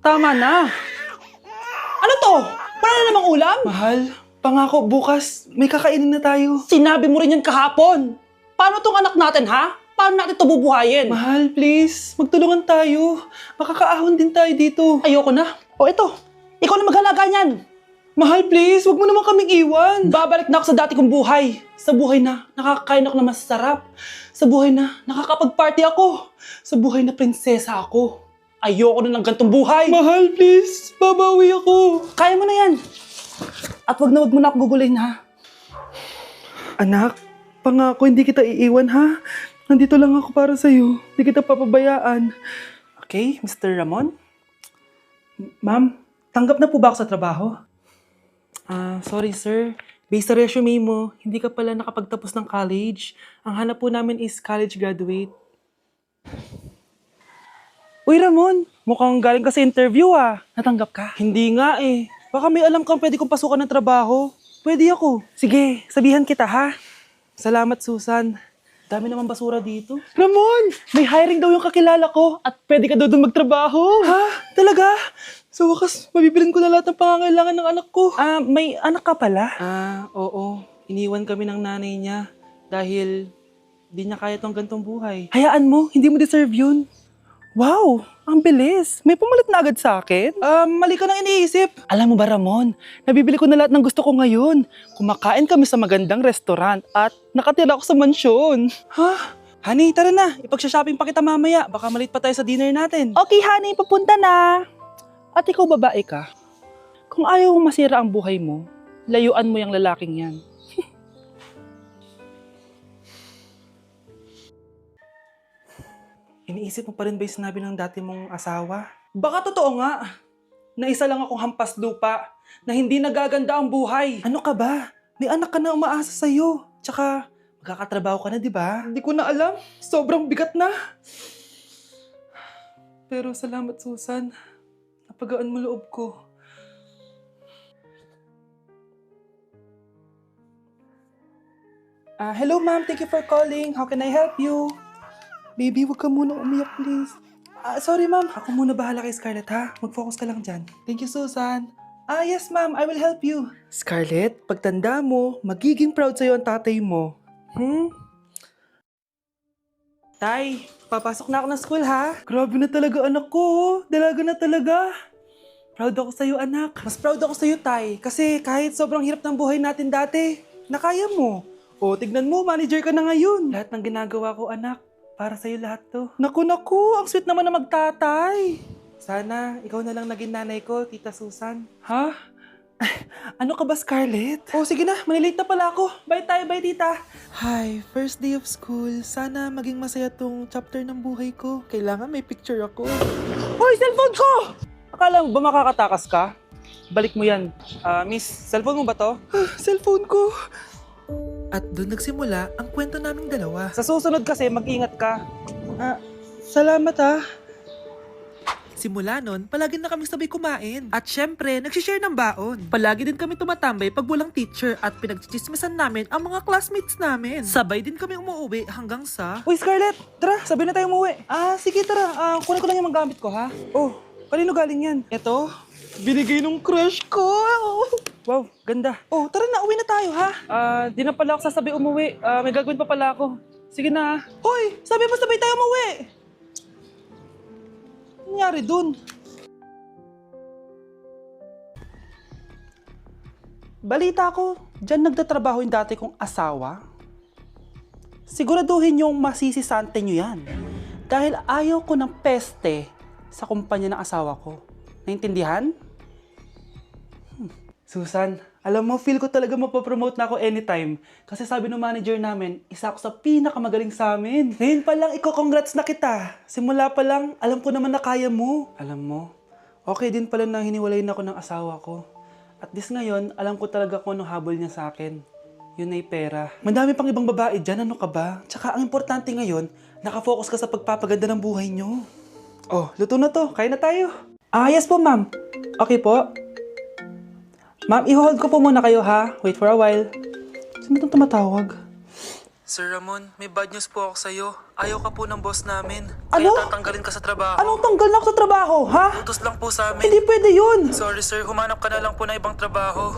Tama na. Ano to? Wala na namang ulam? Mahal, pangako bukas may kakainin na tayo. Sinabi mo rin yan kahapon. Paano tong anak natin, ha? Paano natin ito bubuhayin? Mahal, please, magtulungan tayo. Makakaahon din tayo dito. Ayoko na. O ito, ikaw na maghalaga niyan. Mahal, please, wag mo naman kaming iwan. Babalik na ako sa dati kong buhay. Sa buhay na nakakakain ako na masarap. Sa buhay na nakakapag-party ako. Sa buhay na prinsesa ako. Ayoko na ng gantong buhay. Mahal, please, babawi ako. Kaya mo na yan. At wag mo na ako gugulin, ha? Anak, pangako hindi kita iiwan ha. Nandito lang ako para sa'yo. Hindi kita papabayaan. Okay, Mr. Ramon? Ma'am, tanggap na po ba ako sa trabaho? Sorry sir. Based sa resume mo, hindi ka pala nakapagtapos ng college. Ang hanap po namin is college graduate. Uy, Ramon, mukhang galing ka sa interview, ah. Natanggap ka? Hindi nga eh. Baka may alam kang pwede kong pasukan ng trabaho. Pwede ako. Sige, sabihan kita, ha? Salamat, Susan. Dami naman basura dito. Ramon! May hiring daw yung kakilala ko at pwede ka daw doon magtrabaho. Ha? Talaga? Sa wakas, mabibilin ko na lahat ng pangangailangan ng anak ko. May anak ka pala? Oo. Iniwan kami ng nanay niya dahil di niya kaya tong gantong buhay. Hayaan mo, hindi mo deserve yun. Wow, ang bilis. May pumalit na agad sa akin. Mali ka nang iniisip. Alam mo ba, Ramon, nabibili ko na lahat ng gusto ko ngayon. Kumakain kami sa magandang restaurant at nakatira ako sa mansyon. Ha? Honey, tara na. Ipag-shopping pa kita mamaya. Baka malit pa tayo sa dinner natin. Okay, honey, papunta na. At ikaw babae ka. Kung ayaw mong masira ang buhay mo, layuan mo yung lalaking yan. Iniisip mo pa rin ba yung sinabi ng dati mong asawa? Baka totoo nga. Na isa lang akong hampas lupa. Na hindi nagaganda ang buhay. Ano ka ba? May anak ka na umaasa sa'yo. Tsaka, magkakatrabaho ka na, di ba? Hindi ko na alam. Sobrang bigat na. Pero salamat, Susan. Napagaan mo loob ko. Hello, ma'am. Thank you for calling. How can I help you? Baby, wag ka muna umiyak, please. Sorry, ma'am. Ako muna bahala kay Scarlett, ha? Mag-focus ka lang dyan. Thank you, Susan. Yes, ma'am. I will help you. Scarlett, pagtanda mo, magiging proud sa'yo ang tatay mo. Tay, papasok na ako ng school, ha? Grabe na talaga anak ko, oh. Dalaga na talaga. Proud ako sa'yo, anak. Mas proud ako sa'yo, Tay. Kasi kahit sobrang hirap ng buhay natin dati, nakaya mo. O, tignan mo, manager ka na ngayon. Lahat ng ginagawa ko, anak, para sa'yo lahat to. Naku, ang sweet naman na magtatay. Sana, ikaw na lang naging nanay ko, Tita Susan. Ha? Ano ka ba, Scarlett? Oh, sige na, malilate na pala ako. Bye tayo, bye, Tita. Hi, first day of school. Sana maging masaya tong chapter ng buhay ko. Kailangan may picture ako. Hoy, cellphone ko! Akala mo ba makakatakas ka? Balik mo yan. Miss, cellphone mo ba to? Cellphone ko. At doon nagsimula ang kwento naming dalawa. Sa susunod kasi, mag-ingat ka. Salamat ha. Simula nun, palagi na kami sabay kumain. At syempre, nagsishare ng baon. Palagi din kami tumatambay pag walang teacher at pinagchichismisan namin ang mga classmates namin. Sabay din kami umuwi hanggang sa... Uy, Scarlett! Tara, sabay na tayo umuwi. Sige, tara. Kunin ko lang yung mga gamit ko, ha? Oh, kanino galing yan? Ito, binigay nung crush ko. Wow, ganda. Oh, tara na, uwi na tayo, ha? Di na pala ako sasabay umuwi. May gagawin pa pala ako. Sige na. Hoy, sabi mo sabay tayo umuwi. Ano nangyari dun? Balita ko, dyan nagtatrabaho yung dati kong asawa. Siguraduhin yung masisisante nyo yan. Dahil ayaw ko ng peste sa kumpanya ng asawa ko. Naintindihan? Susan, alam mo, feel ko talaga mapapromote na ako anytime. Kasi sabi ng manager namin, isa ako sa pinakamagaling sa amin. Ngayon pa lang, congrats na kita. Simula pa lang, alam ko naman na kaya mo. Alam mo, okay din pala na hiniwalayin ako ng asawa ko. At this ngayon, alam ko talaga kung anong habol niya sa akin. Yun ay pera. Madami pang ibang babae dyan, ano ka ba? Tsaka ang importante ngayon, nakafocus ka sa pagpapaganda ng buhay nyo. Oh, luto na to. Kain na tayo. Yes po, ma'am. Okay po. Ma'am, i-hold ko po muna kayo, ha? Wait for a while. Sino itong tumatawag? Sir Ramon, may bad news po ako sa'yo. Ayaw ka po ng boss namin. Ano? Kaya tatanggalin ka sa trabaho. Anong tanggal na ako sa trabaho, ha? Utos lang po sa amin. Hindi pwede yun. Sorry sir, humanap ka na lang po na ibang trabaho.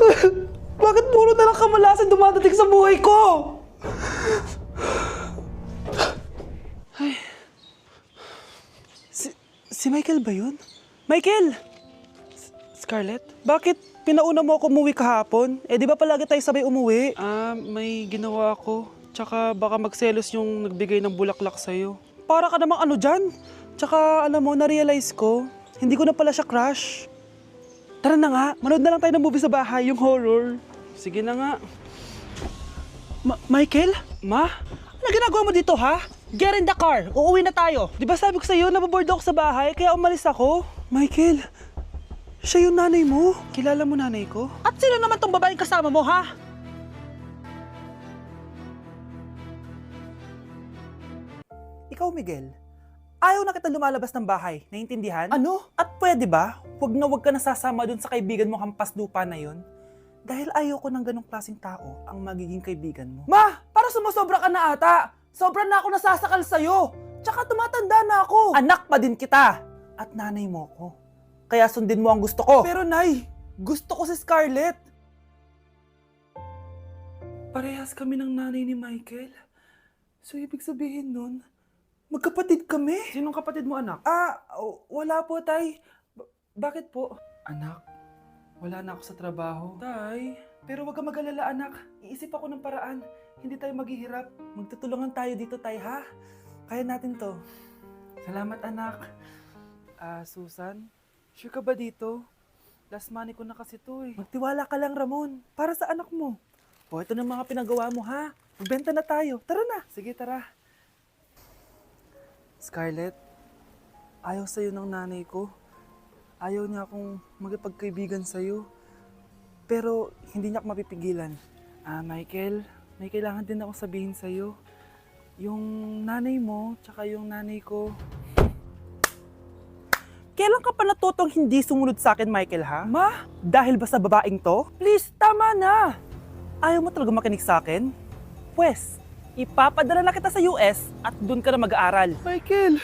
Bakit puro na lang kamalasan dumadating sa buhay ko? Ay. Si Michael ba yun? Michael! Scarlett? Bakit pinauna mo ako umuwi kahapon? Eh di ba palagi tayo sabay umuwi? May ginawa ako. Tsaka baka magselos yung nagbigay ng bulaklak sa'yo. Para ka namang ano dyan? Tsaka alam mo, na-realize ko, hindi ko na pala siya crush. Tara na nga, manood na lang tayo ng movie sa bahay, yung horror. Sige na nga. Michael? Ma? Ano ginagawa mo dito, ha? Get in the car, uuwi na tayo. Di ba sabi ko sa'yo, nababoard ako sa bahay, kaya umalis ako? Michael, siya yung nanay mo. Kilala mo nanay ko? At sino naman tong babaeng kasama mo, ha? Ikaw, Miguel, ayaw na kita lumalabas ng bahay, naiintindihan? Ano? At pwede ba, huwag ka nasasama dun sa kaibigan mo hampas lupa na yun? Dahil ayaw ko ng ganong klaseng tao ang magiging kaibigan mo. Ma! Para sumusobra ka na ata! Sobra na ako nasasakal sa'yo! Tsaka tumatanda na ako! Anak pa din kita! At nanay mo ko. Kaya sundin mo ang gusto ko. Pero Nay, gusto ko si Scarlett. Parehas kami ng nanay ni Michael. So ibig sabihin nun, magkapatid kami? Sinong kapatid mo, anak? Wala po, Tay. Bakit po? Anak, wala na ako sa trabaho. Tay, pero wag ka mag-alala, anak. Iisip ako ng paraan. Hindi tayo maghihirap. Magtutulungan tayo dito, Tay, ha? Kaya natin to. Salamat, anak. Susan, sure ka ba dito? Last money ko na kasi to eh. Magtiwala ka lang, Ramon. Para sa anak mo. O, ito na mga pinagawa mo, ha? Magbenta na tayo. Tara na. Sige, tara. Scarlett, ayaw sa'yo ng nanay ko. Ayaw niya akong magipagkaibigan sa'yo. Pero hindi niya ako mapipigilan. Michael, may kailangan din ako sabihin sa'yo. Yung nanay mo, tsaka yung nanay ko. Kailan ka pa natutong hindi sumunod sa akin, Michael, ha? Ma, dahil ba sa babaeng to? Please, tama na! Ayaw mo talaga makinig sa akin? Pwes, ipapadala na kita sa US at doon ka na mag-aaral. Michael,